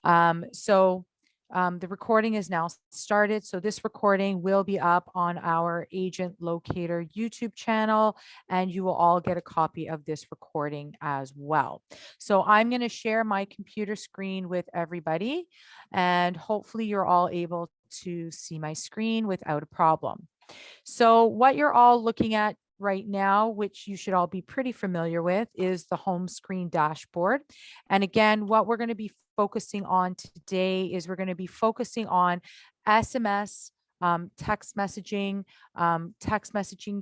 The recording is now started. So this recording will be up on our Agent Locator YouTube channel, and you will all get a copy of this recording as well. So I'm going to share my computer screen with everybody, and hopefully you're all able to see my screen without a problem. So what you're all looking at right now, which you should all be pretty familiar with, is the home screen dashboard. And again, what we're going to be focusing on today is we're going to be focusing on SMS, text messaging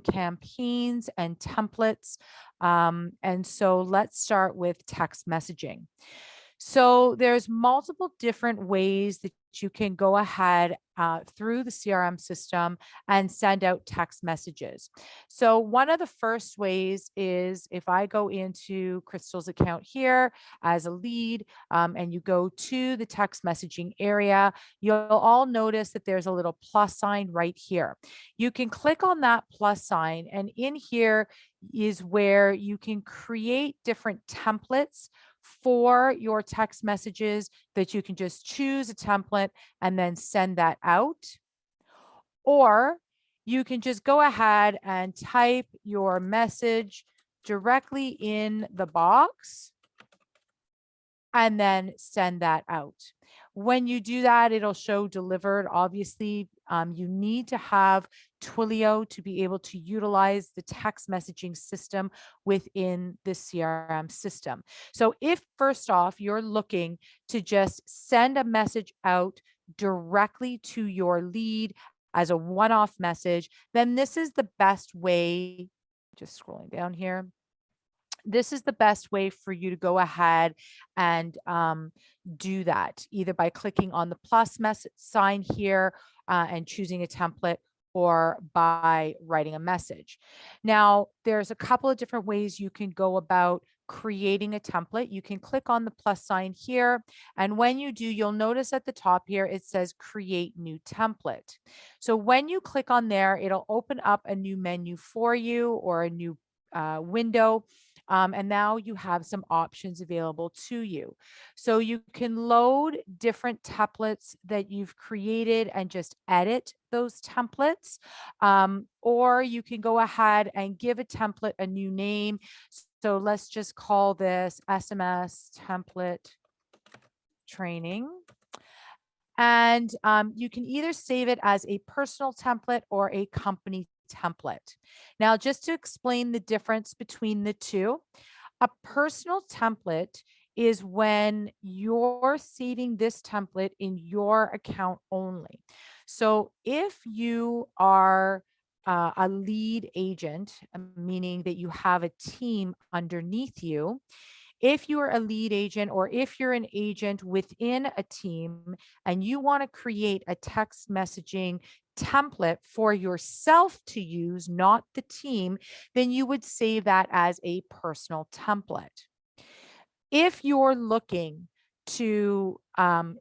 campaigns and templates. And so let's start with text messaging. So there's multiple different ways that you can go ahead through the CRM system and send out text messages. So one of the first ways is if I go into Crystal's account here as a lead and you go to the text messaging area, you'll all notice that there's a little plus sign right here. You can click on that plus sign, and in here is where you can create different templates for your text messages that you can just choose a template and then send that out. Or you can just go ahead and type your message directly in the box and then send that out. When you do that, it'll show delivered. Obviously, you need to have Twilio to be able to utilize the text messaging system within the CRM system. So if first off, you're looking to just send a message out directly to your lead as a one-off message, then this is the best way, just scrolling down here. This is the best way for you to go ahead and do that, either by clicking on the plus sign here and choosing a template, or by writing a message. Now, there's a couple of different ways you can go about creating a template. You can click on the plus sign here, and when you do, you'll notice at the top here it says create new template. So when you click on there, it'll open up a new menu for you, or a new window. And now you have some options available to you. So you can load different templates that you've created and just edit those templates. Or you can go ahead and give a template a new name. So let's just call this SMS template training. And you can either save it as a personal template or a company template. Now, just to explain the difference between the two, a personal template is when you're saving this template in your account only. So if you are a lead agent, meaning that you have a team underneath you, if you are a lead agent, or if you're an agent within a team and you want to create a text messaging template for yourself to use, not the team, then you would save that as a personal template. If you're looking to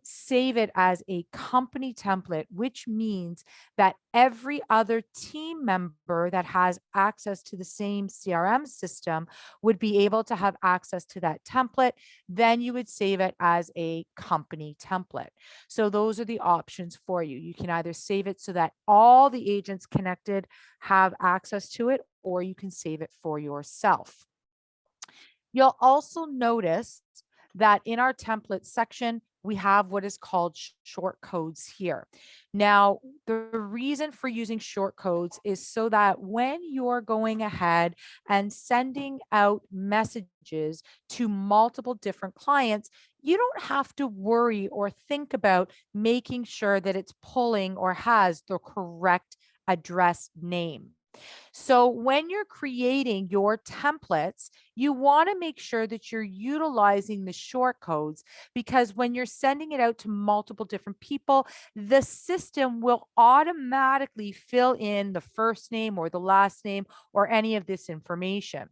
save it as a company template, which means that every other team member that has access to the same CRM system would be able to have access to that template, then you would save it as a company template. So those are the options for you. You can either save it so that all the agents connected have access to it, or you can save it for yourself. You'll also notice that in our template section, we have what is called short codes here. Now, the reason for using short codes is so that when you're going ahead and sending out messages to multiple different clients, you don't have to worry or think about making sure that it's pulling or has the correct address name. So when you're creating your templates, you want to make sure that you're utilizing the short codes, because when you're sending it out to multiple different people, the system will automatically fill in the first name or the last name or any of this information.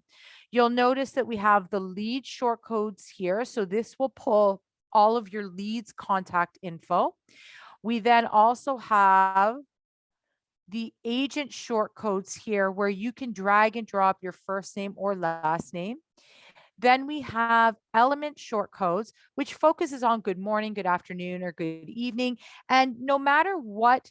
You'll notice that we have the lead short codes here. So this will pull all of your leads contact info. We then also have the agent short codes here, where you can drag and drop your first name or last name. Then we have element short codes, which focuses on good morning, good afternoon, or good evening. And no matter what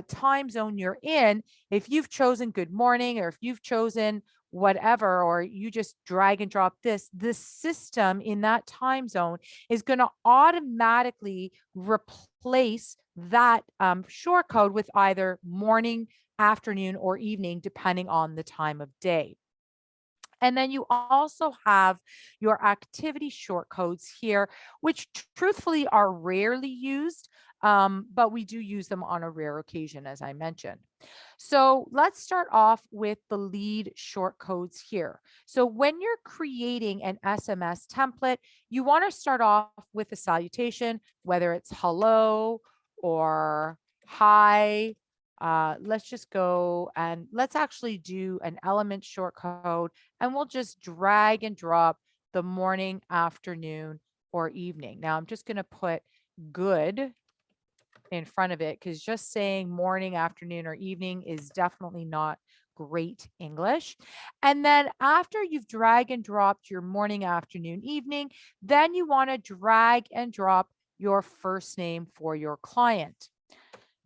time zone you're in, if you've chosen good morning or if you've chosen whatever, or you just drag and drop this, the system in that time zone is going to automatically replace that short code with either morning, afternoon, or evening, depending on the time of day. And then you also have your activity short codes here, which truthfully are rarely used, but we do use them on a rare occasion, as I mentioned. So let's start off with the lead short codes here. So when you're creating an SMS template, you want to start off with a salutation, whether it's hello or hi. Let's just go and let's actually do an element short code, and we'll just drag and drop the morning, afternoon, or evening. Now I'm just going to put good in front of it because just saying morning, afternoon, or evening is definitely not great English. And then after you've drag and dropped your morning, afternoon, evening, then you want to drag and drop your first name for your client.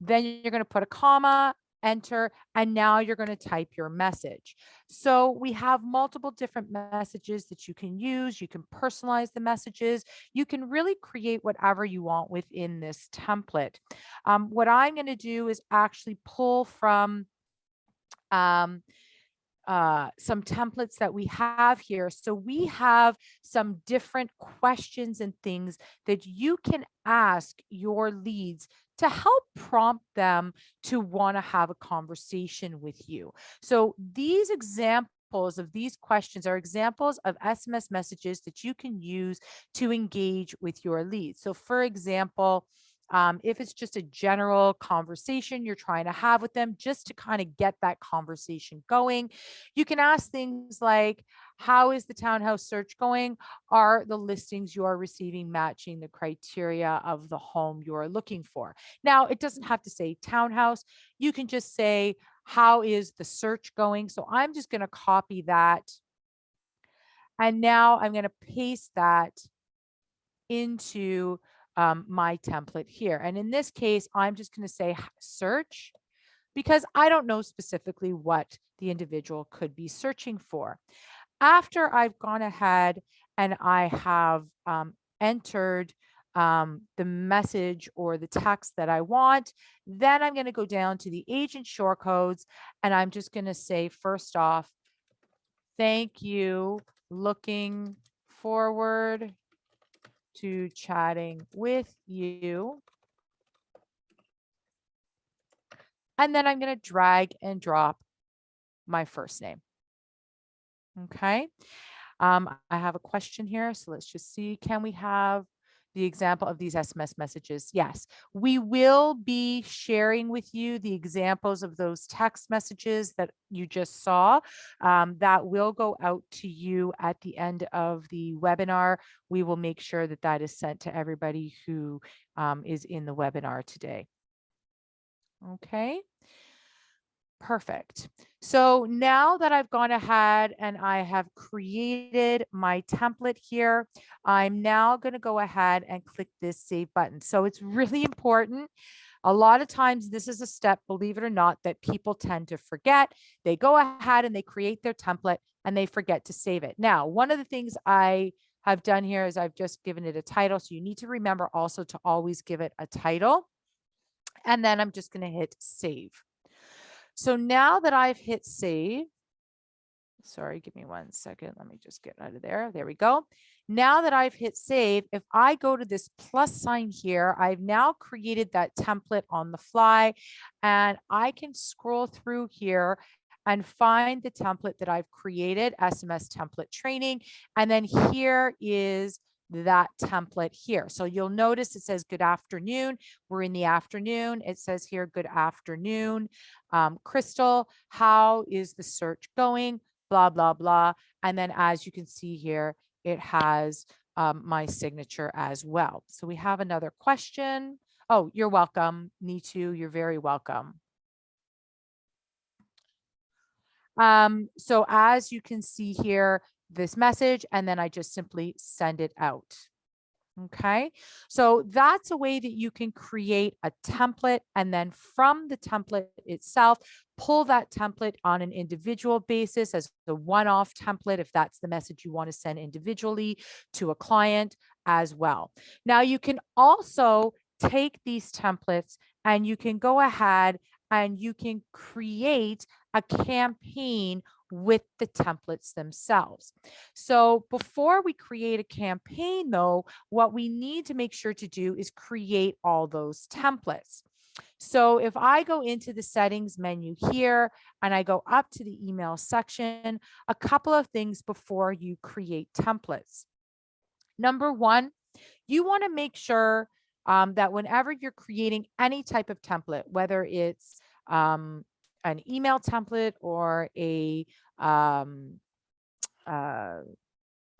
Then you're going to put a comma, enter, and now you're going to type your message. So we have multiple different messages that you can use. You can personalize the messages. You can really create whatever you want within this template. What I'm going to do is actually pull from some templates that we have here. So we have some different questions and things that you can ask your leads to help prompt them to want to have a conversation with you. So these examples of these questions are examples of SMS messages that you can use to engage with your leads. So for example, if it's just a general conversation you're trying to have with them, just to kind of get that conversation going, you can ask things like, how is the townhouse search going? Are the listings you are receiving matching the criteria of the home you are looking for? Now, it doesn't have to say townhouse. You can just say, how is the search going? So I'm just going to copy that. And now I'm going to paste that into my template here. And in this case, I'm just going to say search because I don't know specifically what the individual could be searching for. After I've gone ahead and I have entered the message or the text that I want, then I'm going to go down to the agent short codes, and I'm just going to say, first off, thank you, looking forward to chatting with you. And then I'm going to drag and drop my first name. Okay. I have a question here. So let's just see. Can we have the example of these SMS messages? Yes, we will be sharing with you the examples of those text messages that you just saw. That will go out to you at the end of the webinar. We will make sure that that is sent to everybody who is in the webinar today. Okay. Perfect. So now that I've gone ahead and I have created my template here, I'm now going to go ahead and click this save button. So it's really important. A lot of times this is a step, believe it or not, that people tend to forget. They go ahead and they create their template and they forget to save it. Now, one of the things I have done here is I've just given it a title. So you need to remember also to always give it a title. And then I'm just going to hit save. So now that I've hit save, sorry, give me 1 second. Let me just get out of there. There we go. Now that I've hit save, if I go to this plus sign here, I've now created that template on the fly, and I can scroll through here and find the template that I've created, SMS template training. And then here is that template here. So you'll notice it says good afternoon. We're in the afternoon. It says here, good afternoon. Crystal, how is the search going? Blah, blah, blah. And then as you can see here, it has my signature as well. So we have another question. Oh, you're welcome. Neetu, you're very welcome. So as you can see here, this message, and then I just simply send it out. Okay, so that's a way that you can create a template, and then from the template itself, pull that template on an individual basis as a one-off template, if that's the message you want to send individually to a client as well. Now, you can also take these templates and you can go ahead and you can create a campaign with the templates themselves. So before we create a campaign, though, what we need to make sure to do is create all those templates. So if I go into the settings menu here and I go up to the email section, a couple of things before you create templates. Number one, you want to make sure that whenever you're creating any type of template, whether it's an email template or a um, uh,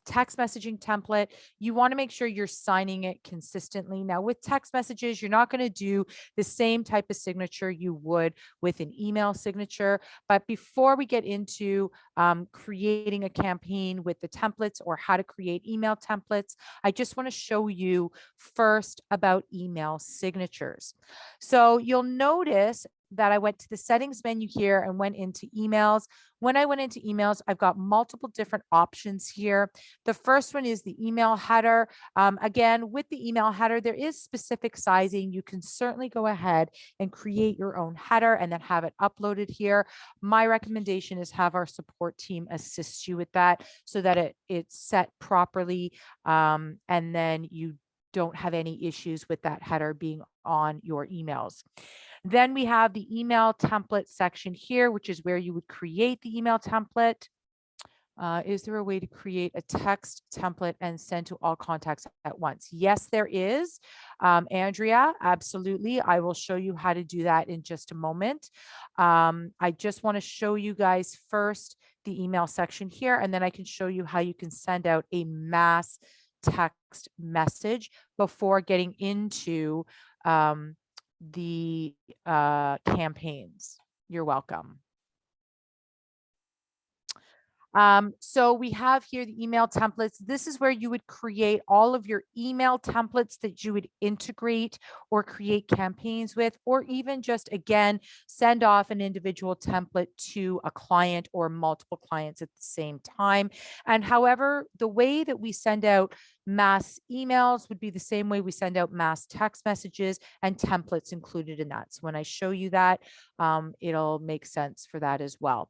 text messaging template, you want to make sure you're signing it consistently. Now, with text messages, you're not going to do the same type of signature you would with an email signature. But before we get into creating a campaign with the templates or how to create email templates, I just want to show you first about email signatures. So you'll notice that I went to the settings menu here and went into emails. When I went into emails, I've got multiple different options here. The first one is the email header. Again, with the email header, there is specific sizing. You can certainly go ahead and create your own header and then have it uploaded here. My recommendation is have our support team assist you with that so that it's set properly, and then you don't have any issues with that header being on your emails. Then we have the email template section here, which is where you would create the email template. Is there a way to create a text template and send to all contacts at once? Yes, there is. Andrea, absolutely. I will show you how to do that in just a moment. I just want to show you guys first the email section here, and then I can show you how you can send out a mass text message before getting into the campaigns. You're welcome. So we have here the email templates. This is where you would create all of your email templates that you would integrate or create campaigns with, or even just, again, send off an individual template to a client or multiple clients at the same time. And however, the way that we send out mass emails would be the same way we send out mass text messages, and templates included in that. So when I show you that, it'll make sense for that as well.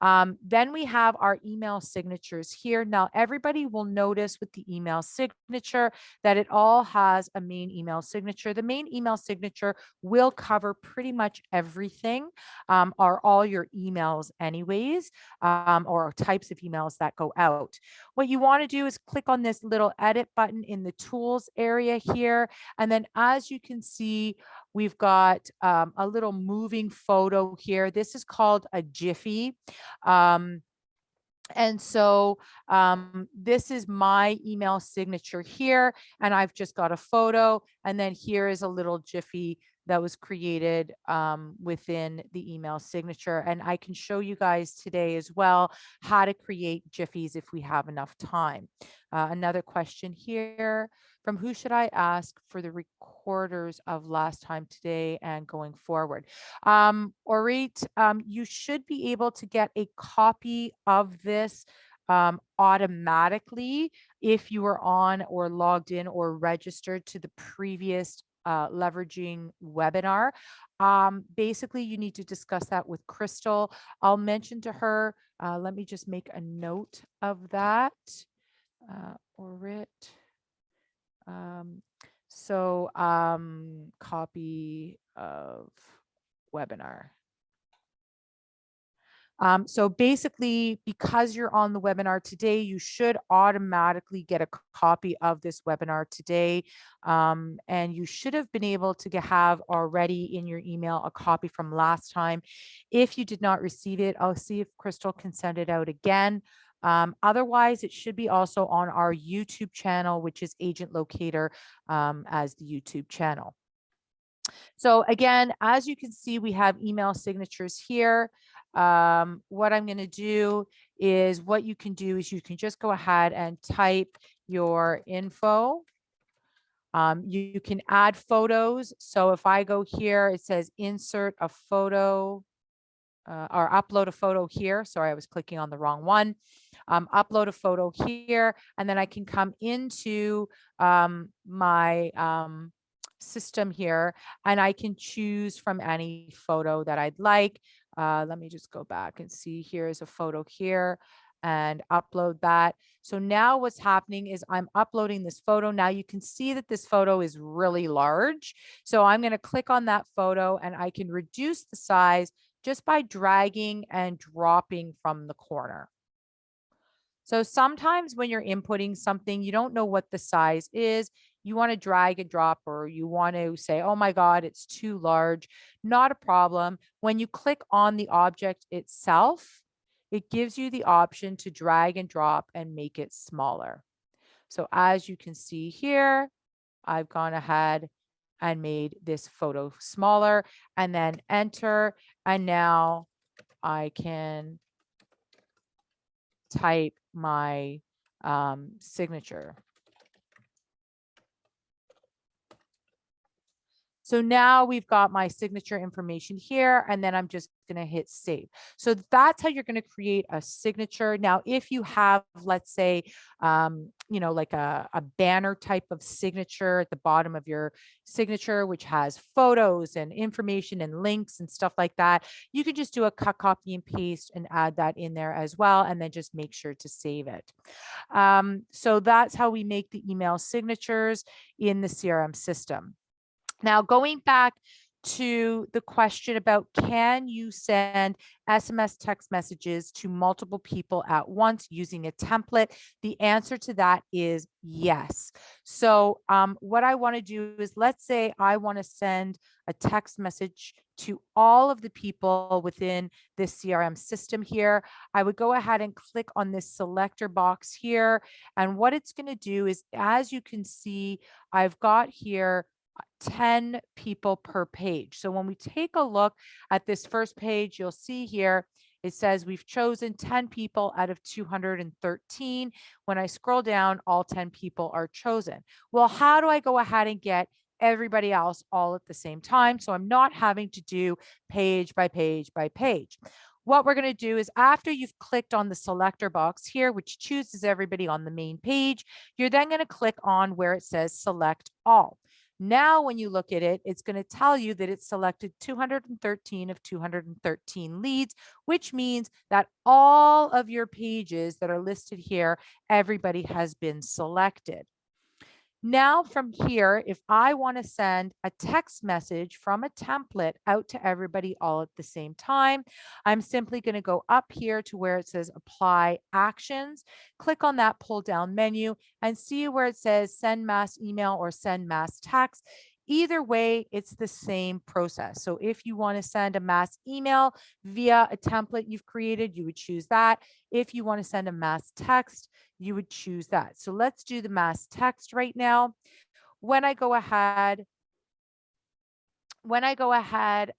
Then we have our email signatures here. Now, everybody will notice with the email signature that it all has a main email signature. The main email signature will cover pretty much everything, or all your emails anyways, or types of emails that go out. What you want to do is click on this little edit button in the tools area here. And then as you can see, we've got a little moving photo here. This is called a Jiffy. And so this is my email signature here, and I've just got a photo. And then here is a little Jiffy that was created within the email signature. And I can show you guys today as well how to create Jiffies if we have enough time. Another question here: from who should I ask for the recorders of last time, today, and going forward? Orit, you should be able to get a copy of this automatically if you were on or logged in or registered to the previous leveraging webinar. Basically, you need to discuss that with Crystal. I'll mention to her, let me just make a note of that. Orit. Copy of webinar. So basically, because you're on the webinar today, you should automatically get a copy of this webinar today. And you should have been able to have already in your email a copy from last time. If you did not receive it, I'll see if Crystal can send it out again. Otherwise, it should be also on our YouTube channel, which is Agent Locator as the YouTube channel. So again, as you can see, we have email signatures here. What I'm going to do is what you can do is you can just go ahead and type your info. You can add photos. So if I go here, it says insert a photo or upload a photo here. Sorry, I was clicking on the wrong one. Upload a photo here, and then I can come into my system here, and I can choose from any photo that I'd like. Let me just go back and see. Here's a photo here and upload that. So now what's happening is I'm uploading this photo. Now you can see that this photo is really large. So I'm going to click on that photo and I can reduce the size just by dragging and dropping from the corner. So sometimes when you're inputting something, you don't know what the size is. You want to drag and drop, or you want to say, oh my God, it's too large. Not a problem. When you click on the object itself, it gives you the option to drag and drop and make it smaller. So as you can see here, I've gone ahead and made this photo smaller and then enter. And now I can type my signature. So now we've got my signature information here, and then I'm just going to hit save. So that's how you're going to create a signature. Now, if you have, let's say, like a banner type of signature at the bottom of your signature, which has photos and information and links and stuff like that, you could just do a cut, copy, and paste and add that in there as well, and then just make sure to save it. So that's how we make the email signatures in the CRM system. Now, going back to the question about can you send SMS text messages to multiple people at once using a template? The answer to that is yes. So what I want to do is, let's say I want to send a text message to all of the people within this CRM system here. I would go ahead and click on this selector box here. And what it's going to do is, as you can see, I've got here 10 people per page. So when we take a look at this first page, you'll see here, it says we've chosen 10 people out of 213. When I scroll down, all 10 people are chosen. Well, how do I go ahead and get everybody else all at the same time? So I'm not having to do page by page by page. What we're going to do is, after you've clicked on the selector box here, which chooses everybody on the main page, you're then going to click on where it says select all. Now, when you look at it, it's going to tell you that it's selected 213 of 213 leads, which means that all of your pages that are listed here, everybody has been selected. Now from here, if I want to send a text message from a template out to everybody all at the same time, I'm simply going to go up here to where it says apply actions, click on that pull down menu and see where it says send mass email or send mass text. Either way, it's the same process. So if you want to send a mass email via a template you've created, you would choose that. If you want to send a mass text, you would choose that. So let's do the mass text right now. When I go ahead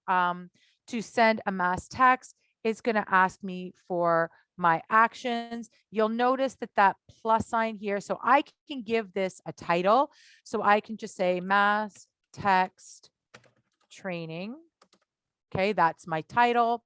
to send a mass text, it's going to ask me for my actions. You'll notice that that plus sign here. So I can give this a title. So I can just say mass text training. Okay, that's my title.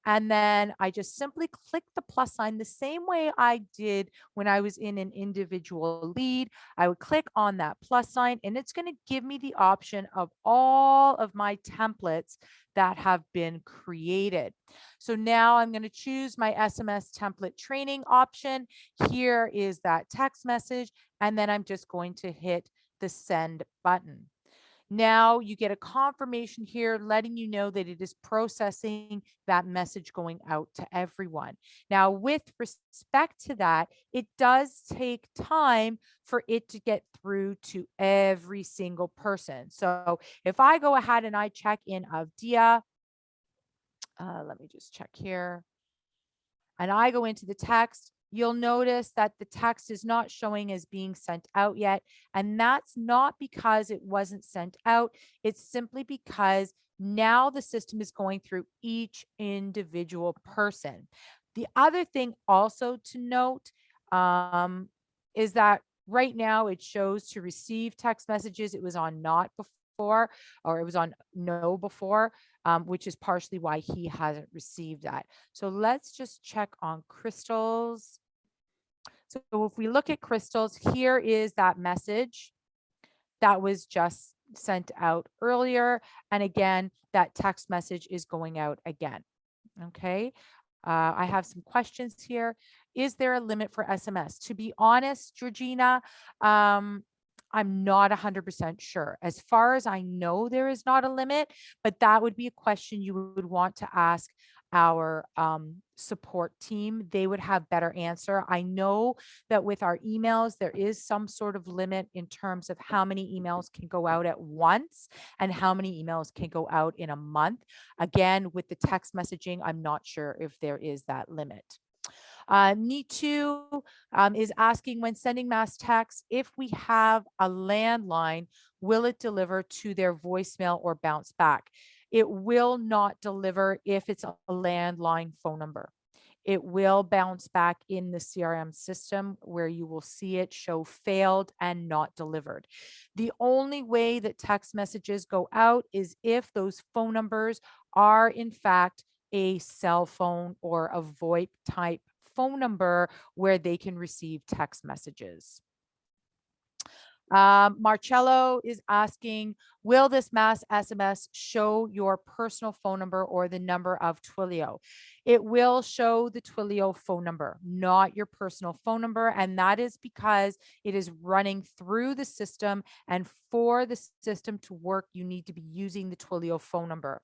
And then I just simply click the plus sign the same way I did when I was in an individual lead. I would click on that plus sign and it's going to give me the option of all of my templates that have been created. So now I'm going to choose my SMS template training option. Here is that text message, and then I'm just going to hit the send button. Now you get a confirmation here letting you know that it is processing that message going out to everyone. Now, with respect to that, it does take time for it to get through to every single person. So if I go ahead and I check in Avdia, let me just check here, and I go into the text, you'll notice that the text is not showing as being sent out yet. And that's not because it wasn't sent out. It's simply because now the system is going through each individual person. The other thing also to note is that right now it shows to receive text messages. It was on not before, or it was on no before, which is partially why he hasn't received that. So let's just check on Crystal's. So if we look at Crystal's, here is that message that was just sent out earlier. And again, that text message is going out again. Okay. I have some questions here. Is there a limit for SMS? To be honest, Georgina, I'm not 100% sure. As far as I know, there is not a limit, but that would be a question you would want to ask our support team. They would have better answer. I know that with our emails, there is some sort of limit in terms of how many emails can go out at once and how many emails can go out in a month. Again, with the text messaging, I'm not sure if there is that limit. Nitu is asking, when sending mass text, if we have a landline, will it deliver to their voicemail or bounce back? It will not deliver if it's a landline phone number. It will bounce back in the CRM system where you will see it show failed and not delivered. The only way that text messages go out is if those phone numbers are in fact a cell phone or a VoIP type phone number where they can receive text messages. Marcello is asking, will this mass SMS show your personal phone number or the number of Twilio? It will show the Twilio phone number, not your personal phone number. And that is because it is running through the system. And for the system to work, you need to be using the Twilio phone number.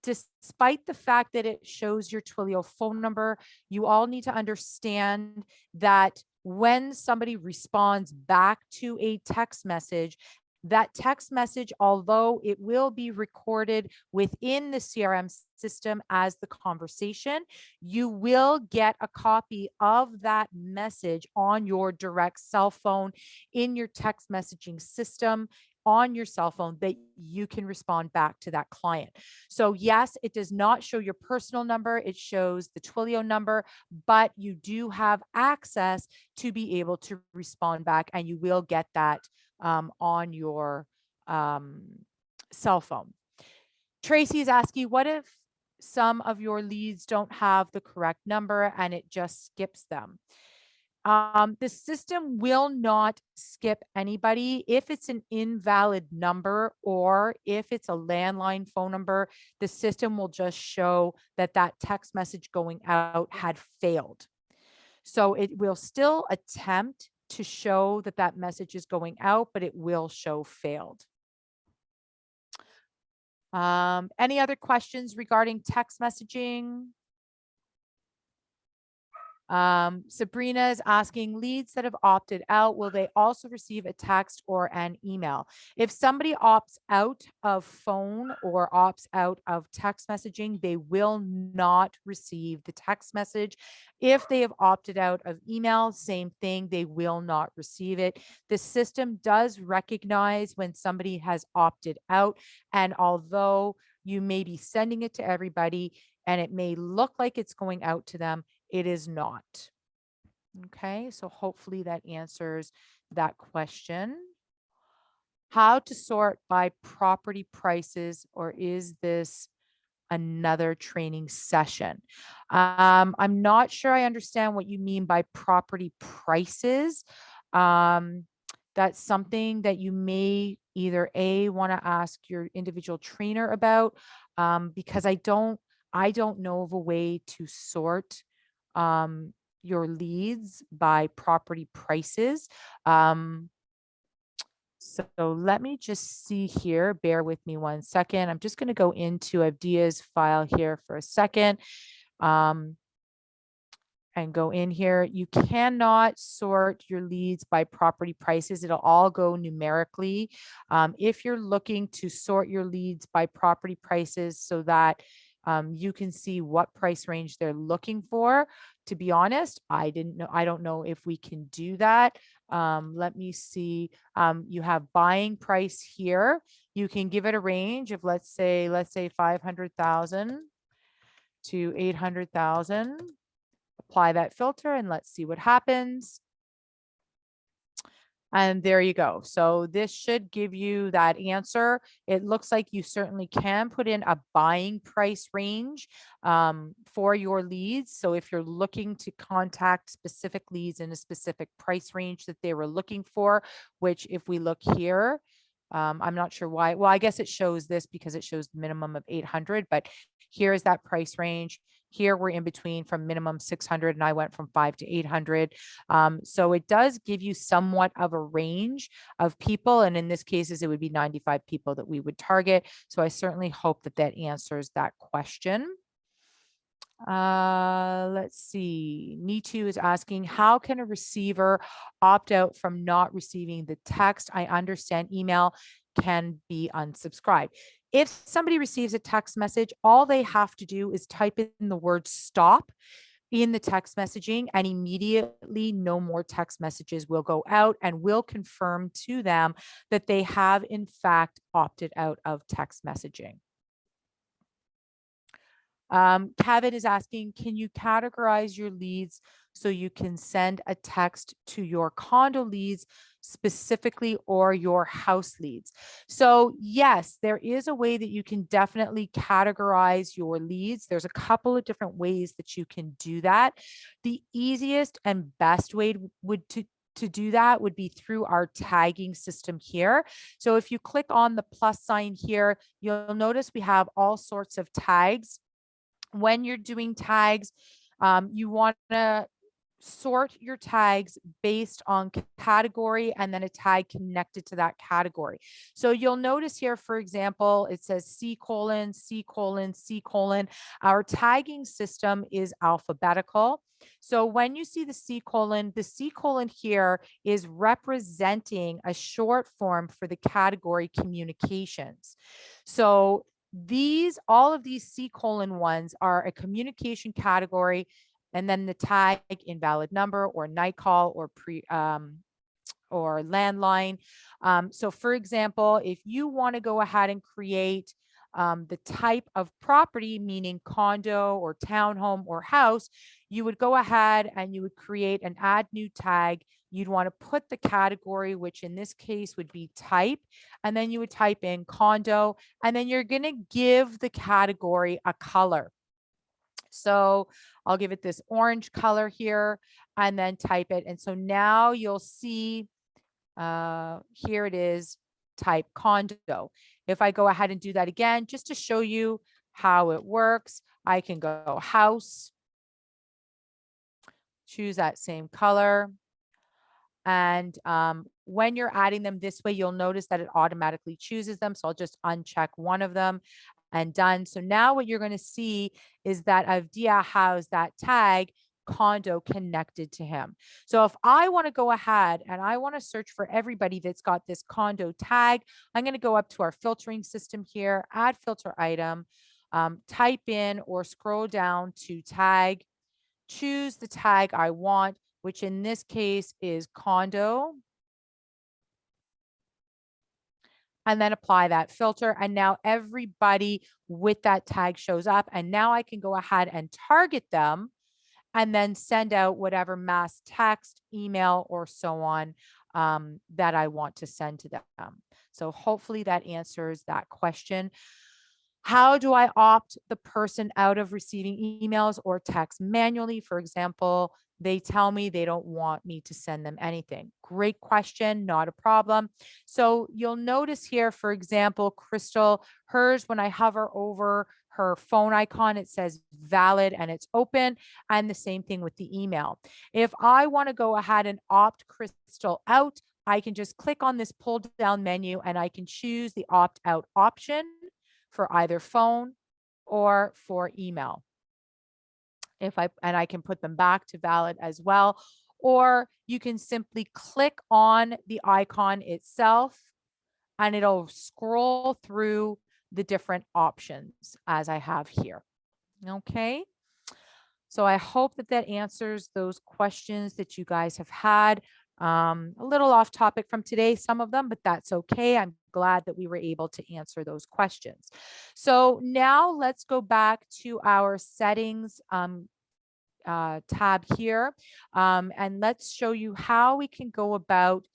Despite the fact that it shows your Twilio phone number, you all need to understand that when somebody responds back to a text message, that text message, although it will be recorded within the CRM system as the conversation, you will get a copy of that message on your direct cell phone in your text messaging system on your cell phone that you can respond back to that client. So yes, it does not show your personal number. It shows the Twilio number, but you do have access to be able to respond back, and you will get that on your cell phone. Tracy is asking, what if some of your leads don't have the correct number and it just skips them? The system will not skip anybody. If it's an invalid number or if it's a landline phone number, the system will just show that that text message going out had failed. So it will still attempt to show that that message is going out, but it will show failed. Any other questions regarding text messaging? Sabrina is asking, leads that have opted out, will they also receive a text or an email? If somebody opts out of phone or opts out of text messaging, they will not receive the text message. If they have opted out of email, same thing, they will not receive it. The system does recognize when somebody has opted out, and although you may be sending it to everybody and it may look like it's going out to them, it is not. Okay, so hopefully that answers that question. How to sort by property prices, or is this another training session? I'm not sure I understand what you mean by property prices. That's something that you may either want to ask your individual trainer about, because I don't know of a way to sort your leads by property prices. So let me just see here. Bear with me 1 second. I'm just going to go into Avdia's file here for a second. And go in here. You cannot sort your leads by property prices. It'll all go numerically. If you're looking to sort your leads by property prices so that you can see what price range they're looking for, to be honest, I don't know if we can do that. Let me see. You have buying price here. You can give it a range of, let's say 500,000 to 800,000. apply that filter and let's see what happens. And there you go. So this should give you that answer. It looks like you certainly can put in a buying price range for your leads. So if you're looking to contact specific leads in a specific price range that they were looking for, which if we look here, I'm not sure why. Well, I guess it shows this because it shows the minimum of 800, but here is that price range. Here we're in between from minimum 600 and I went from 5 to 800. So it does give you somewhat of a range of people. And in this case, it would be 95 people that we would target. So I certainly hope that that answers that question. Let's see. Nitu is asking, how can a receiver opt out from not receiving the text? I understand email can be unsubscribed. If somebody receives a text message, all they have to do is type in the word stop in the text messaging, and immediately no more text messages will go out, and will confirm to them that they have in fact opted out of text messaging. Kevin is asking, can you categorize your leads so you can send a text to your condo leads specifically or your house leads? So yes, there is a way that you can definitely categorize your leads. There's a couple of different ways that you can do that. The easiest and best way to do that would be through our tagging system here. So if you click on the plus sign here, you'll notice we have all sorts of tags. When you're doing tags, you want to sort your tags based on category and then a tag connected to that category. So you'll notice here, for example, it says C colon, C colon, C colon. Our tagging system is alphabetical. So when you see the C colon here is representing a short form for the category communications. So all of these C colon ones are a communication category, and then the tag invalid number or night call or or landline. So for example, if you want to go ahead and create the type of property, meaning condo or townhome or house, you would go ahead and you would create an add new tag. You'd want to put the category, which in this case would be type, and then you would type in condo, and then you're going to give the category a color. So I'll give it this orange color here and then type it. And so now you'll see here it is, type condo. If I go ahead and do that again, just to show you how it works, I can go house, choose that same color. And when you're adding them this way, you'll notice that it automatically chooses them. So I'll just uncheck one of them and done. So now what you're going to see is that Avdia has that tag condo connected to him. So if I want to go ahead and I want to search for everybody that's got this condo tag, I'm going to go up to our filtering system here, add filter item, type in or scroll down to tag, choose the tag I want, which in this case is condo, and then apply that filter. And now everybody with that tag shows up. And now I can go ahead and target them and then send out whatever mass text, email, or so on that I want to send to them. So hopefully that answers that question. How do I opt the person out of receiving emails or texts manually? For example, they tell me they don't want me to send them anything. Great question, not a problem. So you'll notice here, for example, Crystal, hers, when I hover over her phone icon, it says valid and it's open, and the same thing with the email. If I want to go ahead and opt Crystal out, I can just click on this pull down menu and I can choose the opt out option for either phone or for email. And I can put them back to valid as well, or you can simply click on the icon itself and it'll scroll through the different options as I have here. Okay. So I hope that that answers those questions that you guys have had. A little off topic from today, some of them, but that's okay. I'm glad that we were able to answer those questions. So now let's go back to our settings tab here. And let's show you how we can go about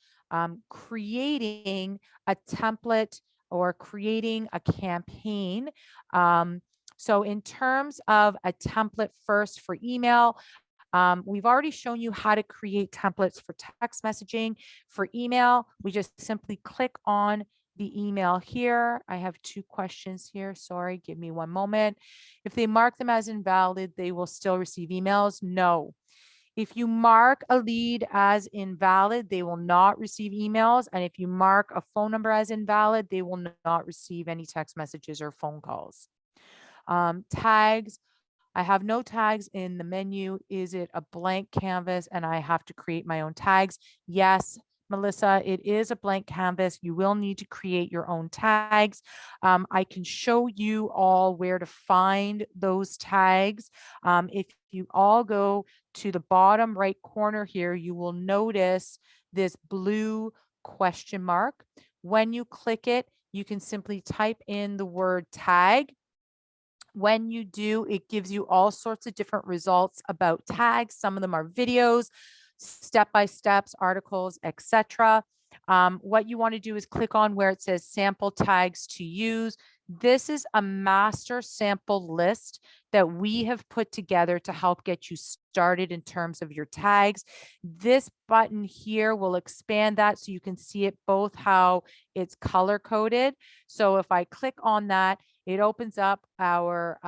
creating a template or creating a campaign. So in terms of a template first for email, we've already shown you how to create templates for text messaging. For email, we just simply click on the email here. I have two questions here. Sorry, give me one moment. If they mark them as invalid, they will still receive emails. No. If you mark a lead as invalid, they will not receive emails. And if you mark a phone number as invalid, they will not receive any text messages or phone calls. Tags. I have no tags in the menu. Is it a blank canvas and I have to create my own tags? Yes, Melissa, it is a blank canvas. You will need to create your own tags. I can show you all where to find those tags. If you all go to the bottom right corner here, you will notice this blue question mark. When you click it, you can simply type in the word tag. When you do, it gives you all sorts of different results about tags. Some of them are videos, step-by-steps, articles, etc. What you want to do is click on where it says sample tags to use. This is a master sample list that we have put together to help get you started in terms of your tags. This button here will expand that so you can see it both how it's color coded. So if I click on that, it opens up our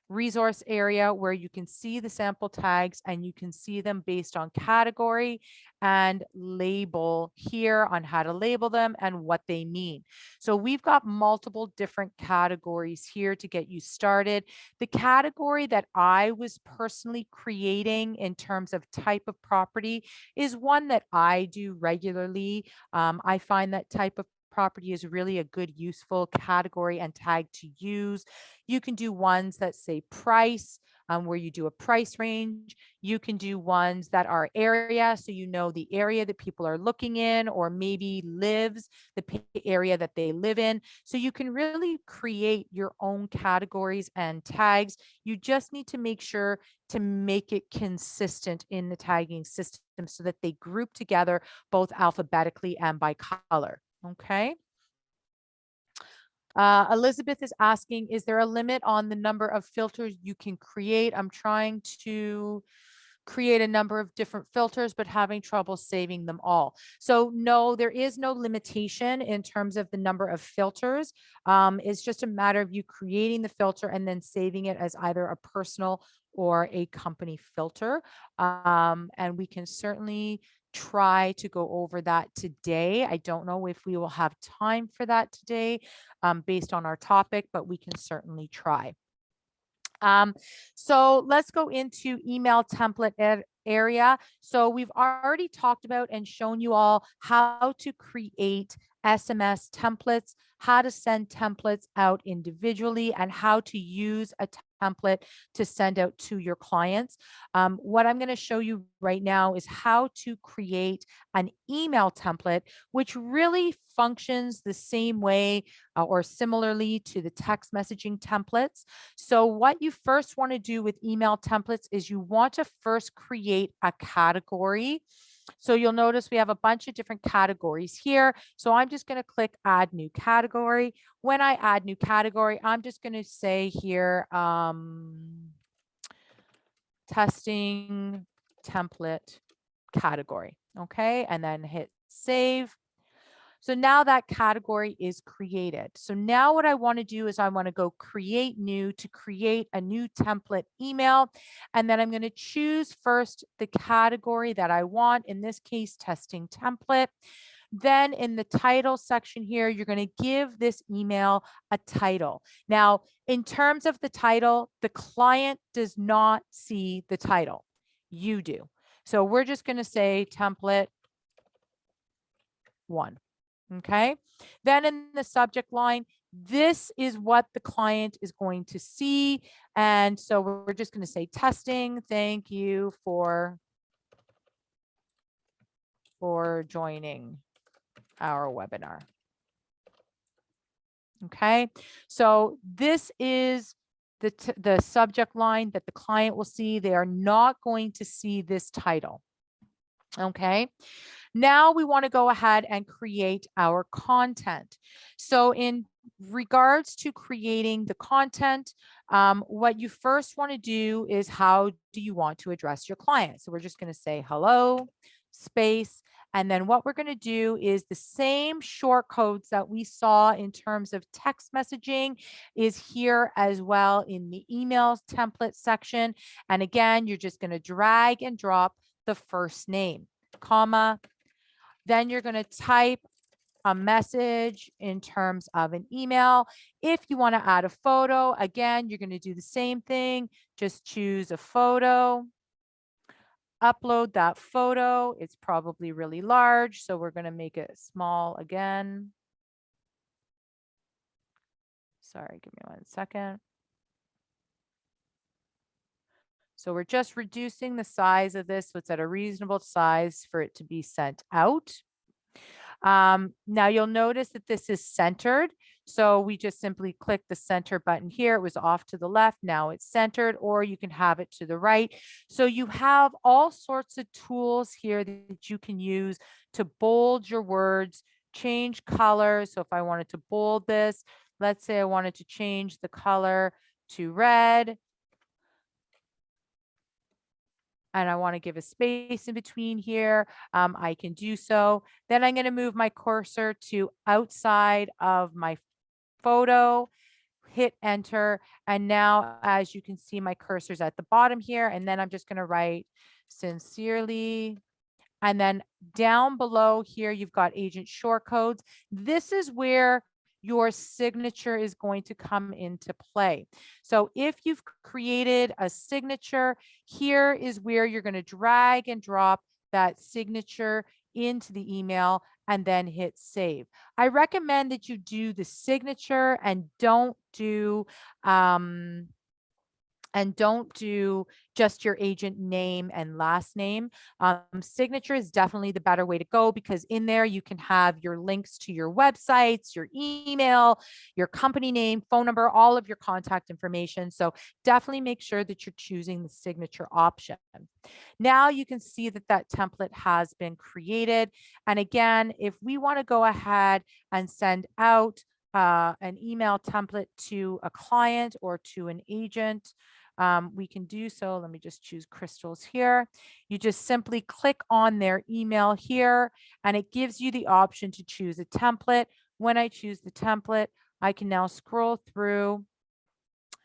resource area where you can see the sample tags and you can see them based on category and label here on how to label them and what they mean. So we've got multiple different categories here to get you started. The category that I was personally creating in terms of type of property is one that I do regularly. I find that type of property is really a good, useful category and tag to use. You can do ones that say price, where you do a price range. You can do ones that are area, so you know the area that people are looking in, or maybe lives, the area that they live in. So you can really create your own categories and tags. You just need to make sure to make it consistent in the tagging system so that they group together both alphabetically and by color. Okay. Elizabeth is asking, is there a limit on the number of filters you can create? I'm trying to create a number of different filters, but having trouble saving them all. So no, there is no limitation in terms of the number of filters. It's just a matter of you creating the filter and then saving it as either a personal or a company filter. And we can certainly try to go over that today. I don't know if we will have time for that today based on our topic, but we can certainly try. So let's go into email template area. So we've already talked about and shown you all how to create SMS templates, how to send templates out individually, and how to use a template to send out to your clients. What I'm going to show you right now is how to create an email template, which really functions the same way or similarly to the text messaging templates. So what you first want to do with email templates is you want to first create a category. So you'll notice we have a bunch of different categories here. So I'm just going to click add new category. When I add new category, I'm just going to say here, testing template category. Okay. And then hit save. So now that category is created. So now what I want to do is I want to go create new to create a new template email. And then I'm going to choose first the category that I want, in this case, testing template. Then in the title section here, you're going to give this email a title. Now, in terms of the title, the client does not see the title. You do. So we're just going to say template 1. Okay. Then in the subject line, this is what the client is going to see. And so we're just going to say testing. Thank you for joining our webinar. Okay. So this is the subject line that the client will see. They are not going to see this title. Okay. Now we want to go ahead and create our content. So in regards to creating the content, what you first want to do is, how do you want to address your client? So we're just going to say hello, space. And then what we're going to do is the same short codes that we saw in terms of text messaging is here as well in the emails template section. And again, you're just going to drag and drop the first name, comma. Then you're going to type a message in terms of an email. If you want to add a photo, again, you're going to do the same thing. Just choose a photo, upload that photo. It's probably really large, so we're going to make it small again. Sorry, give me 1 second. So we're just reducing the size of this so it's at a reasonable size for it to be sent out. Now you'll notice that this is centered. So we just simply click the center button here. It was off to the left. Now it's centered, or you can have it to the right. So you have all sorts of tools here that you can use to bold your words, change colors. So if I wanted to bold this, let's say I wanted to change the color to red, and I want to give a space in between here, I can do so. Then I'm going to move my cursor to outside of my photo, hit enter. And now, as you can see, my cursor's at the bottom here. And then I'm just going to write sincerely. And then down below here, you've got agent short codes. This is where your signature is going to come into play. So if you've created a signature, here is where you're going to drag and drop that signature into the email and then hit save. I recommend that you do the signature and don't do just your agent name and last name. Signature is definitely the better way to go, because in there you can have your links to your websites, your email, your company name, phone number, all of your contact information. So definitely make sure that you're choosing the signature option. Now you can see that that template has been created. And again, if we want to go ahead and send out an email template to a client or to an agent, we can do so. Let me just choose crystals here. You just simply click on their email here, and it gives you the option to choose a template. When I choose the template, I can now scroll through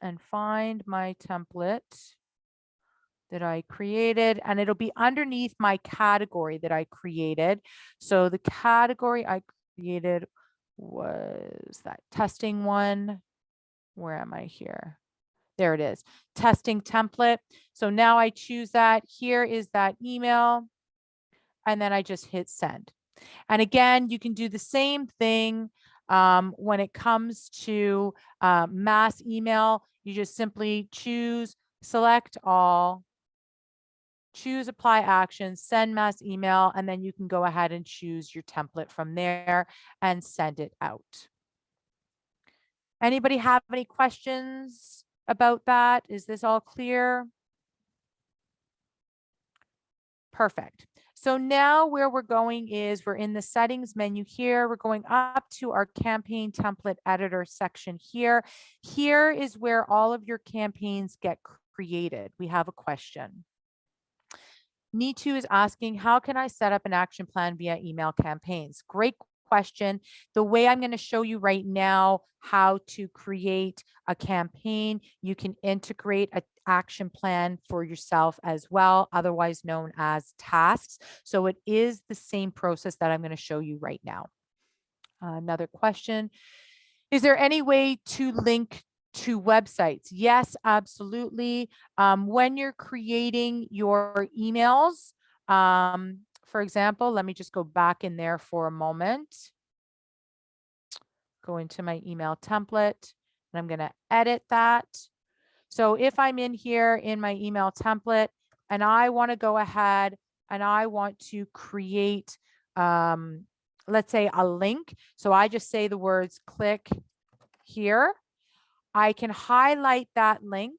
and find my template that I created, and it'll be underneath my category that I created. So the category I created was that testing one. Where am I here? There it is, testing template. So now I choose that. Here is that email. And then I just hit send. And again, you can do the same thing when it comes to mass email. You just simply choose, select all, choose apply action, send mass email, and then you can go ahead and choose your template from there and send it out. Anybody have any questions about that? Is this all clear? Perfect. So now where we're going is we're in the settings menu here. We're going up to our campaign template editor section here. Here is where all of your campaigns get created. We have a question. Need2 is asking, how can I set up an action plan via email campaigns? Great question. The way I'm going to show you right now how to create a campaign, you can integrate an action plan for yourself as well, otherwise known as tasks. So it is the same process that I'm going to show you right now. Another question. Is there any way to link to websites? Yes, absolutely. When you're creating your emails, for example, let me just go back in there for a moment. Go into my email template, and I'm going to edit that. So if I'm in here in my email template and I want to go ahead and I want to create, let's say, a link. So I just say the words click here. I can highlight that link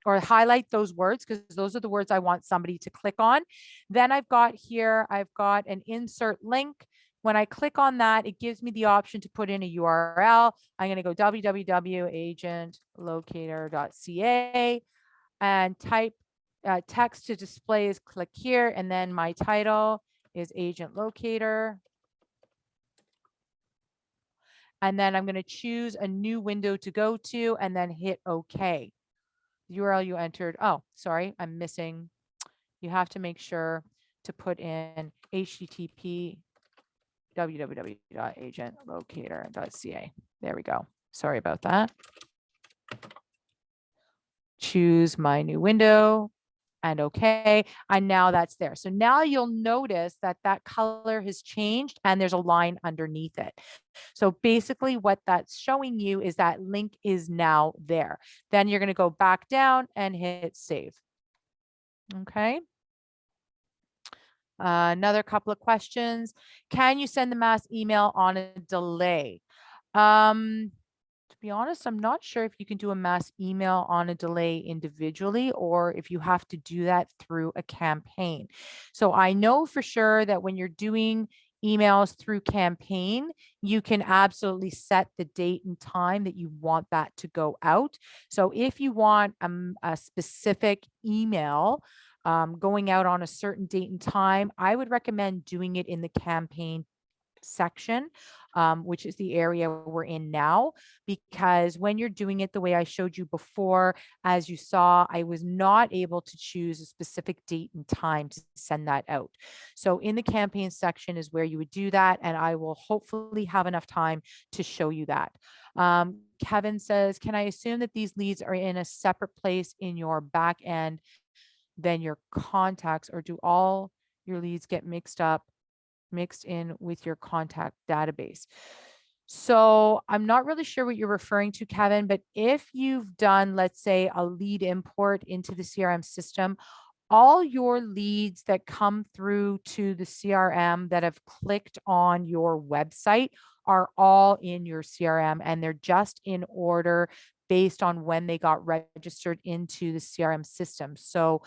or highlight those words because those are the words I want somebody to click on. Then I've got here, I've got an insert link. When I click on that, it gives me the option to put in a URL. I'm going to go www.agentlocator.ca and type text to display is click here. And then my title is Agent Locator. And then I'm going to choose a new window to go to and then hit OK. The URL you entered. Oh, sorry, I'm missing. You have to make sure to put in http www.agentlocator.ca. There we go. Sorry about that. Choose my new window and okay. And now that's there. So now you'll notice that that color has changed and there's a line underneath it. So basically what that's showing you is that link is now there. Then you're going to go back down and hit save. Okay. Another couple of questions. Can you send the mass email on a delay? To be honest, I'm not sure if you can do a mass email on a delay individually or if you have to do that through a campaign. So I know for sure that when you're doing emails through campaign, you can absolutely set the date and time that you want that to go out. So if you want a specific email going out on a certain date and time, I would recommend doing it in the campaign section, which is the area we're in now, because when you're doing it the way I showed you before, as you saw, I was not able to choose a specific date and time to send that out. So in the campaign section is where you would do that, and I will hopefully have enough time to show you that. Kevin says, can I assume that these leads are in a separate place in your back end than your contacts, or do all your leads get mixed in with your contact database? So I'm not really sure what you're referring to, Kevin, but if you've done, let's say, a lead import into the CRM system, all your leads that come through to the CRM that have clicked on your website are all in your CRM, and they're just in order based on when they got registered into the CRM system. So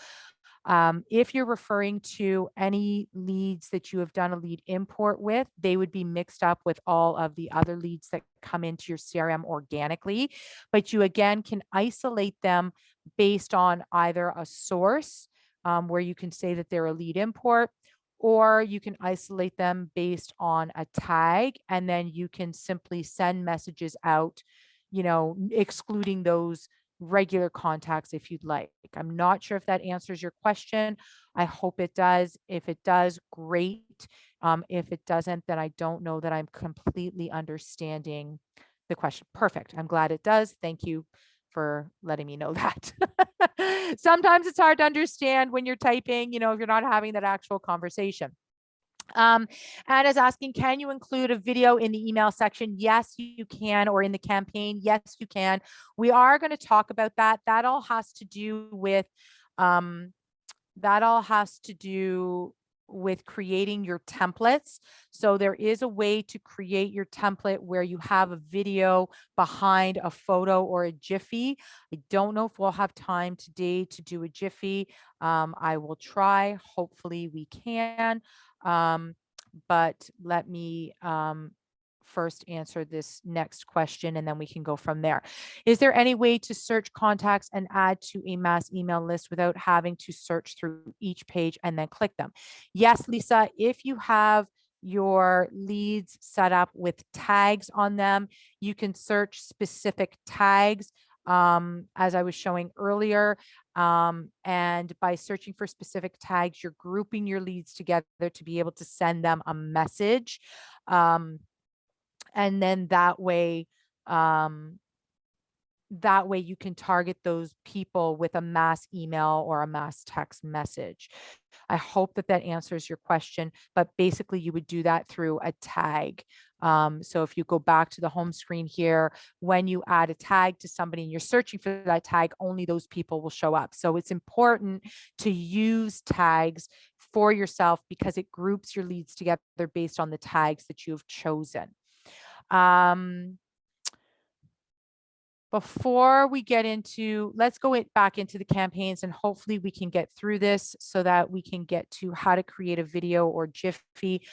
if you're referring to any leads that you have done a lead import with, they would be mixed up with all of the other leads that come into your CRM organically. But you again can isolate them based on either a source where you can say that they're a lead import, or you can isolate them based on a tag, and then you can simply send messages out, excluding those regular contacts if you'd like. I'm not sure if that answers your question. I hope it does. If it does, great. If it doesn't, then I don't know that I'm completely understanding the question. Perfect. I'm glad it does. Thank you for letting me know that. Sometimes it's hard to understand when you're typing, if you're not having that actual conversation. Anna's asking, can you include a video in the email section? Yes, you can. Or in the campaign? Yes, you can. We are going to talk about that. That all has to do with creating your templates. So there is a way to create your template where you have a video behind a photo or a Jiffy. I don't know if we'll have time today to do a Jiffy. I will try. Hopefully we can. But let me first answer this next question, and then we can go from there. Is there any way to search contacts and add to a mass email list without having to search through each page and then click them? Yes, Lisa, if you have your leads set up with tags on them, you can search specific tags, as I was showing earlier. And by searching for specific tags, you're grouping your leads together to be able to send them a message. And then that way you can target those people with a mass email or a mass text message. I hope that answers your question, but basically you would do that through a tag. So if you go back to the home screen here, when you add a tag to somebody and you're searching for that tag, only those people will show up. So it's important to use tags for yourself because it groups your leads together based on the tags that you've chosen. before we get into, let's go back into the campaigns, and hopefully we can get through this so that we can get to how to create a video or Jiffy.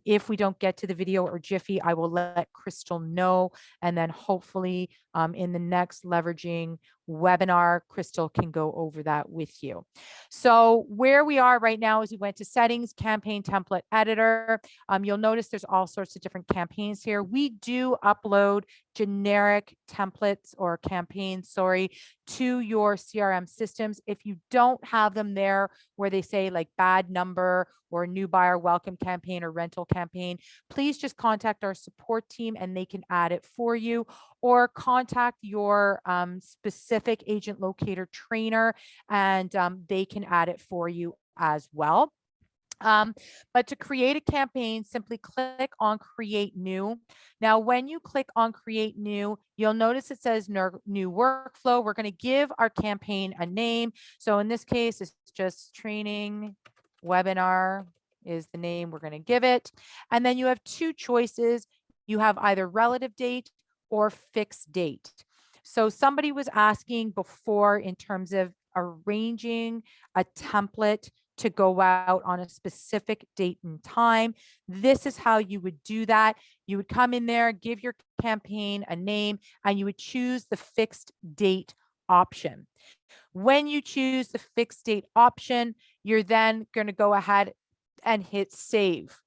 If we don't get to the video or Jiffy, I will let Crystal know. And then hopefully in the next leveraging webinar, Crystal can go over that with you. So where we are right now is we went to settings, campaign template editor. You'll notice there's all sorts of different campaigns here. We do upload generic templates or campaigns, to your CRM systems. If you don't have them there where they say like bad number or new buyer welcome campaign or rental campaign, please just contact our support team and they can add it for you, or contact your specific agent locator trainer and they can add it for you as well. But to create a campaign, simply click on create new. Now, when you click on create new, you'll notice it says new workflow. We're going to give our campaign a name. So in this case, it's just training webinar is the name we're going to give it. And then you have two choices. You have either relative date or fixed date. So somebody was asking before in terms of arranging a template to go out on a specific date and time. This is how you would do that. You would come in there, give your campaign a name, and you would choose the fixed date option. When you choose the fixed date option, you're then going to go ahead and hit save.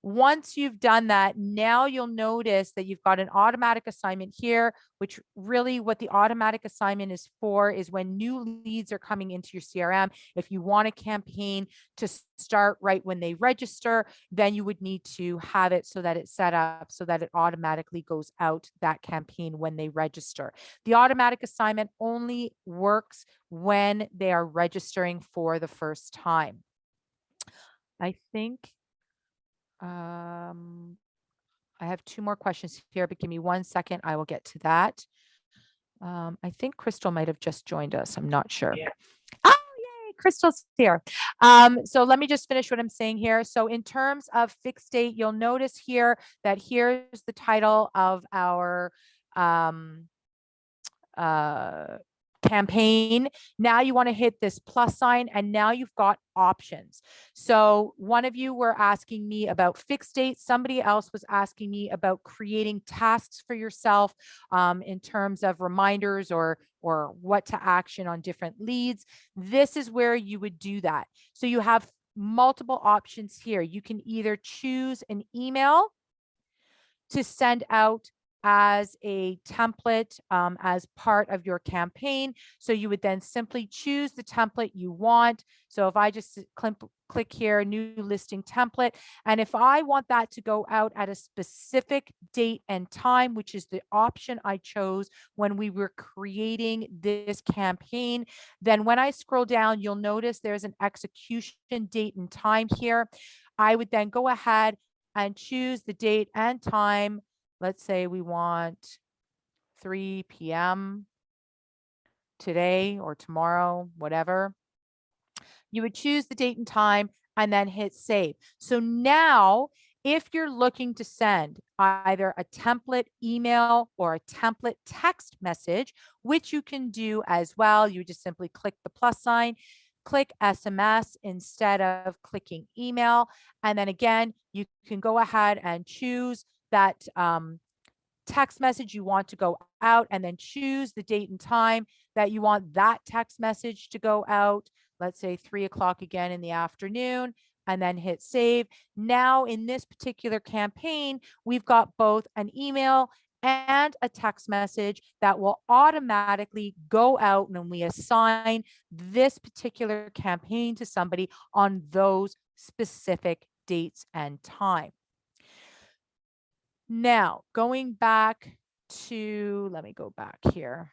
Once you've done that, now you'll notice that you've got an automatic assignment here, which really what the automatic assignment is for is when new leads are coming into your CRM. If you want a campaign to start right when they register, then you would need to have it so that it's set up so that it automatically goes out that campaign when they register. The automatic assignment only works when they are registering for the first time. I think I have two more questions here, but give me 1 second. I will get to that. I think Crystal might have just joined us. I'm not sure. Yeah. Oh, yay, Crystal's here. So let me just finish what I'm saying here. So in terms of fixed date, you'll notice here that here's the title of our campaign. Now you want to hit this plus sign and now you've got options. So one of you were asking me about fixed dates. Somebody else was asking me about creating tasks for yourself in terms of reminders or what to action on different leads. This is where you would do that. So you have multiple options here. You can either choose an email to send out as a template as part of your campaign. So you would then simply choose the template you want. So if I just click here, new listing template, and if I want that to go out at a specific date and time, which is the option I chose when we were creating this campaign, then when I scroll down, you'll notice there's an execution date and time here. I would then go ahead and choose the date and time. Let's say we want 3 p.m. today or tomorrow, whatever. You would choose the date and time and then hit save. So now, if you're looking to send either a template email or a template text message, which you can do as well, you just simply click the plus sign, click SMS instead of clicking email. And then again, you can go ahead and choose that text message you want to go out and then choose the date and time that you want that text message to go out. Let's say 3 o'clock again in the afternoon, and then hit save. Now in this particular campaign, we've got both an email and a text message that will automatically go out when we assign this particular campaign to somebody on those specific dates and time. Now, going back to, let me go back here.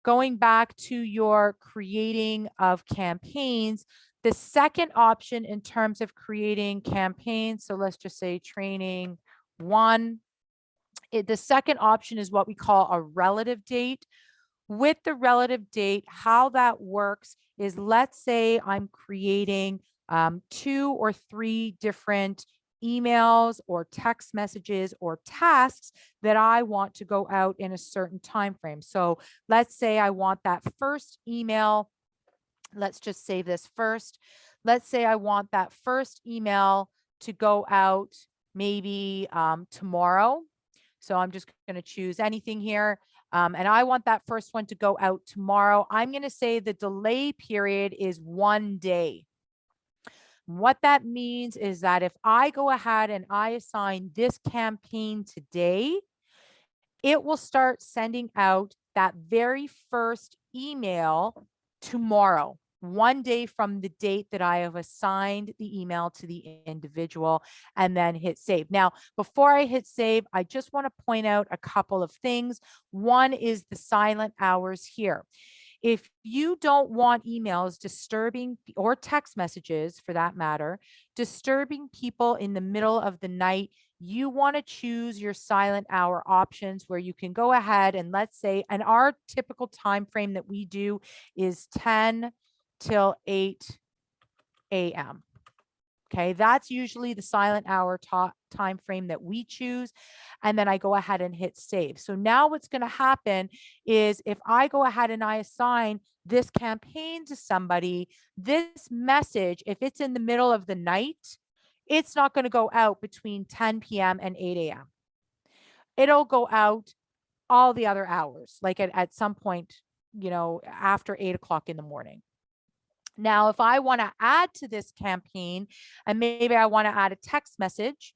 Going back to your creating of campaigns, the second option in terms of creating campaigns, so let's just say training 1, the second option is what we call a relative date. With the relative date, how that works is, let's say I'm creating 2 or 3 different emails or text messages or tasks that I want to go out in a certain time frame. So let's say I want that first email. Let's just save this first. Let's say I want that first email to go out maybe tomorrow. So I'm just going to choose anything here. And I want that first one to go out tomorrow. I'm going to say the delay period is 1 day. What that means is that if I go ahead and I assign this campaign today, it will start sending out that very first email tomorrow, 1 day from the date that I have assigned the email to the individual, and then hit save. Now, before I hit save, I just want to point out a couple of things. One is the silent hours here. If you don't want emails disturbing, or text messages for that matter, disturbing people in the middle of the night, you want to choose your silent hour options where you can go ahead and, let's say, and our typical time frame that we do is 10 till 8 a.m. Okay, that's usually the silent hour time frame that we choose. And then I go ahead and hit save. So now what's going to happen is if I go ahead and I assign this campaign to somebody, this message, if it's in the middle of the night, it's not going to go out between 10 p.m. and 8 a.m. It'll go out all the other hours, like at some point, after 8 o'clock in the morning. Now, if I want to add to this campaign and maybe I want to add a text message,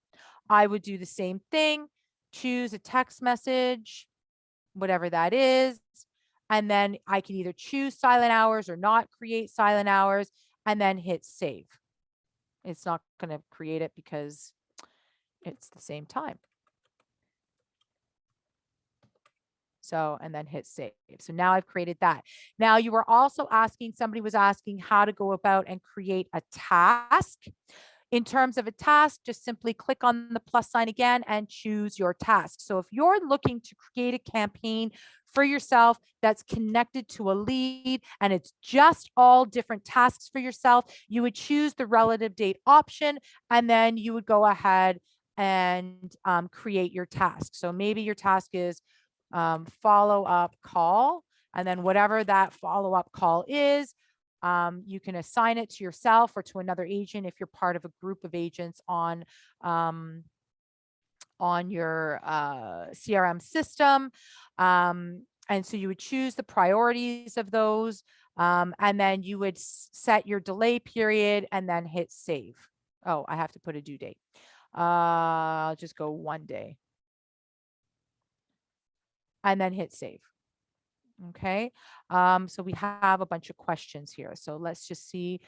I would do the same thing, choose a text message, whatever that is. And then I can either choose silent hours or not create silent hours, and then hit save. It's not going to create it because it's the same time. So, and then hit save. So now I've created that. Now you were also asking, somebody was asking how to go about and create a task. In terms of a task, just simply click on the plus sign again and choose your task. So if you're looking to create a campaign for yourself that's connected to a lead and it's just all different tasks for yourself, you would choose the relative date option, and then you would go ahead and create your task. So maybe your task is follow-up call, and then whatever that follow-up call is, you can assign it to yourself or to another agent if you're part of a group of agents on your CRM system. And so you would choose the priorities of those, and then you would set your delay period and then hit save. Oh, I have to put a due date. I'll just go 1 day. And then hit save. Okay. So we have a bunch of questions here. So let's just see.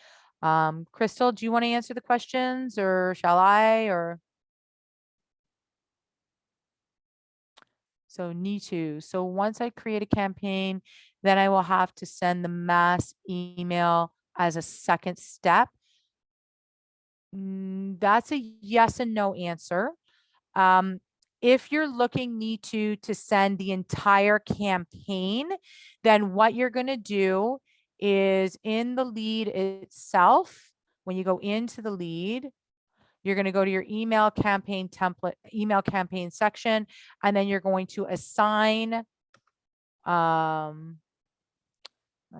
Crystal, do you want to answer the questions, or shall I? Or so need to. So once I create a campaign, then I will have to send the mass email as a second step. That's a yes and no answer. If you're looking need to send the entire campaign, then what you're going to do is in the lead itself, when you go into the lead, you're going to go to your email campaign template, email campaign section, and then you're going to assign, let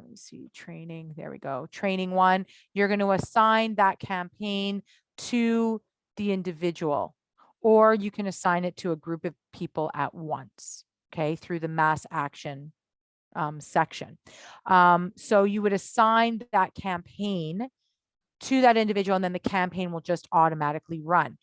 me see, training. There we go. Training 1. You're going to assign that campaign to the individual, or you can assign it to a group of people at once, okay, through the mass action section. So you would assign that campaign to that individual, and then the campaign will just automatically run.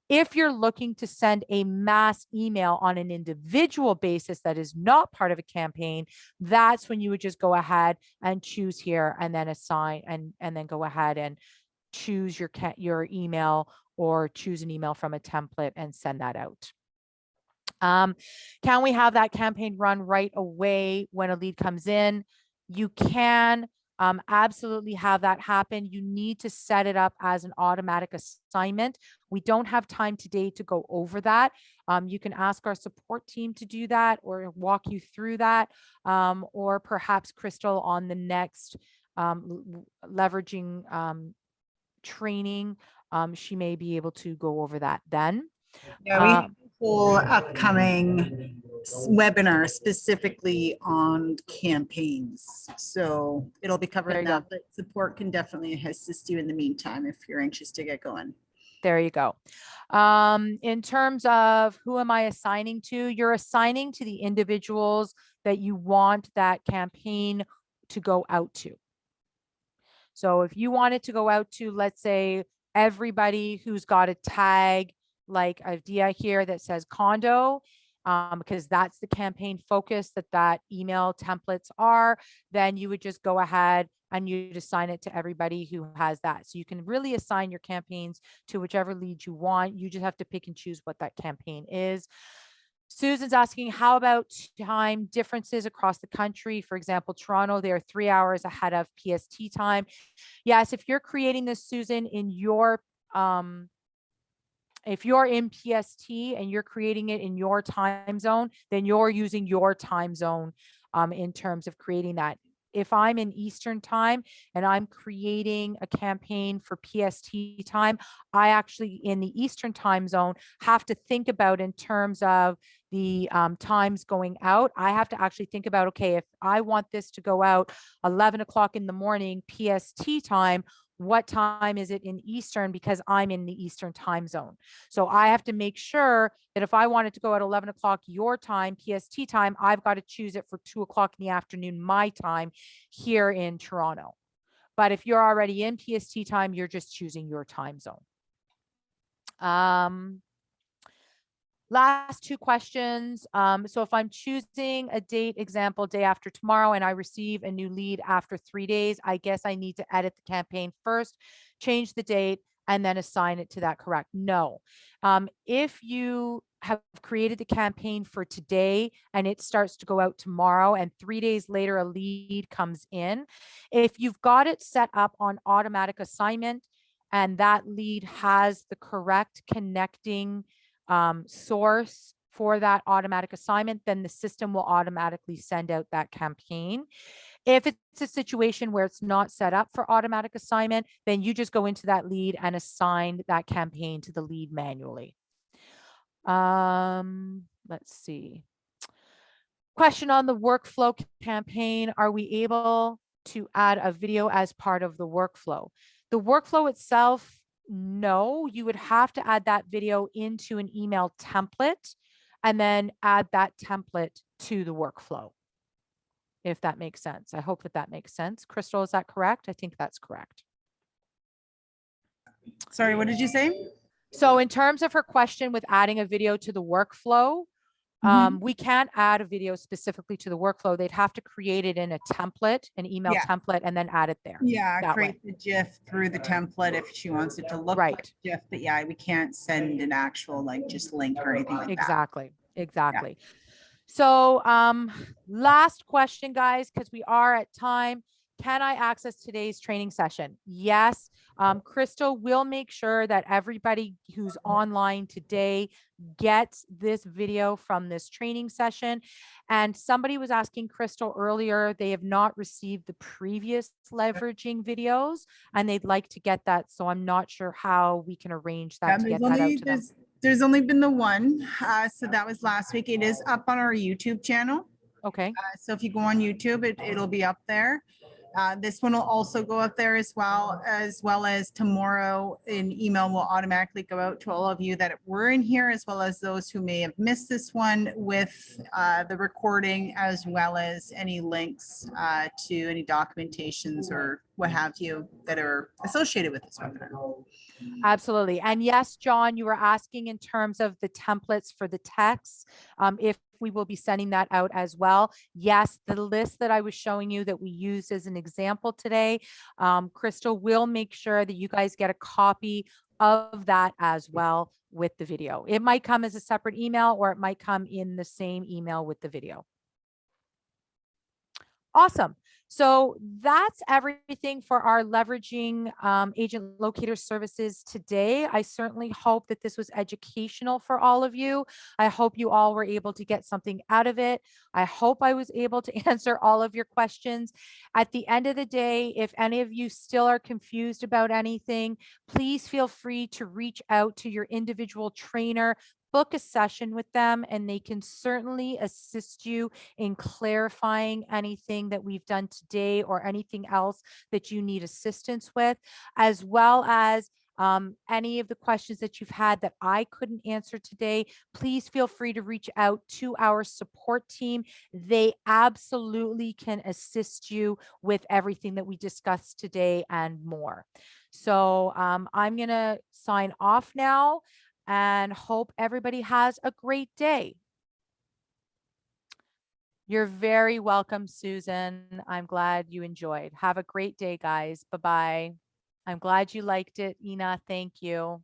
If you're looking to send a mass email on an individual basis that is not part of a campaign, that's when you would just go ahead and choose here and then assign and then go ahead and choose your email, or choose an email from a template and send that out. Can we have that campaign run right away when a lead comes in? You can absolutely have that happen. You need to set it up as an automatic assignment. We don't have time today to go over that. You can ask our support team to do that or walk you through that, or perhaps Crystal on the next leveraging training she may be able to go over that then. Yeah, we have a whole upcoming webinar specifically on campaigns. So it'll be covering that, but support can definitely assist you in the meantime if you're anxious to get going. There you go. In terms of who am I assigning to, you're assigning to the individuals that you want that campaign to go out to. So if you want it to go out to, let's say, everybody who's got a tag like idea here that says condo, because that's the campaign focus that email templates are, then you would just go ahead and you'd assign it to everybody who has that. So you can really assign your campaigns to whichever lead you want. You just have to pick and choose what that campaign is. Susan's asking, how about time differences across the country? For example, Toronto, they're 3 hours ahead of PST time. Yes, if you're creating this, Susan, in your, if you're in PST and you're creating it in your time zone, then you're using your time zone in terms of creating that. If I'm in Eastern time and I'm creating a campaign for PST time, I actually in the Eastern time zone have to think about in terms of the times going out. I have to actually think about, okay, if I want this to go out 11 o'clock in the morning PST time, what time is it in Eastern, because I'm in the Eastern time zone. So I have to make sure that if I want it to go at 11 o'clock your time, PST time, I've got to choose it for 2 o'clock in the afternoon, my time here in Toronto. But if you're already in PST time, you're just choosing your time zone. Last two questions. So if I'm choosing a date, example, day after tomorrow, and I receive a new lead after 3 days, I guess I need to edit the campaign first, change the date, and then assign it to that, correct? No. If you have created the campaign for today and it starts to go out tomorrow and 3 days later a lead comes in, if you've got it set up on automatic assignment and that lead has the correct connecting source for that automatic assignment, then the system will automatically send out that campaign. If it's a situation where it's not set up for automatic assignment, then you just go into that lead and assign that campaign to the lead manually. Let's see. Question on the workflow campaign. Are we able to add a video as part of the workflow? The workflow itself, no, you would have to add that video into an email template and then add that template to the workflow, if that makes sense. I hope that makes sense. Crystal, is that correct? I think that's correct. Sorry, what did you say? So in terms of her question with adding a video to the workflow, we can't add a video specifically to the workflow. They'd have to create it in a template, an email template, and then add it there. Yeah, create the GIF through the template if she wants it to look like GIF. But yeah, we can't send an actual like just link or anything like that. Exactly. Yeah. So last question, guys, because we are at time. Can I access today's training session? Yes. Crystal will make sure that everybody who's online today gets this video from this training session. And somebody was asking Crystal earlier, they have not received the previous leveraging videos and they'd like to get that. So I'm not sure how we can arrange that to get that out to them. There's only been the one. So that was last week. It is up on our YouTube channel. Okay. So if you go on YouTube, it'll be up there. This one will also go up there as well as tomorrow an email will automatically go out to all of you that were in here, as well as those who may have missed this one with the recording, as well as any links to any documentations or what have you that are associated with this webinar. Absolutely. And yes, John, you were asking in terms of the templates for the text, if we will be sending that out as well. Yes, the list that I was showing you that we used as an example today, Crystal will make sure that you guys get a copy of that as well with the video. It might come as a separate email or it might come in the same email with the video. Awesome. So that's everything for our leveraging agent locator services today. I certainly hope that this was educational for all of you. I hope you all were able to get something out of it. I hope I was able to answer all of your questions. At the end of the day, if any of you still are confused about anything, please feel free to reach out to your individual trainer, book a session with them, and they can certainly assist you in clarifying anything that we've done today or anything else that you need assistance with, as well as any of the questions that you've had that I couldn't answer today. Please feel free to reach out to our support team. They absolutely can assist you with everything that we discussed today and more. So I'm going to sign off now and hope everybody has a great day. You're very welcome, Susan. I'm glad you enjoyed. Have a great day, guys. Bye-bye. I'm glad you liked it, Ina. Thank you.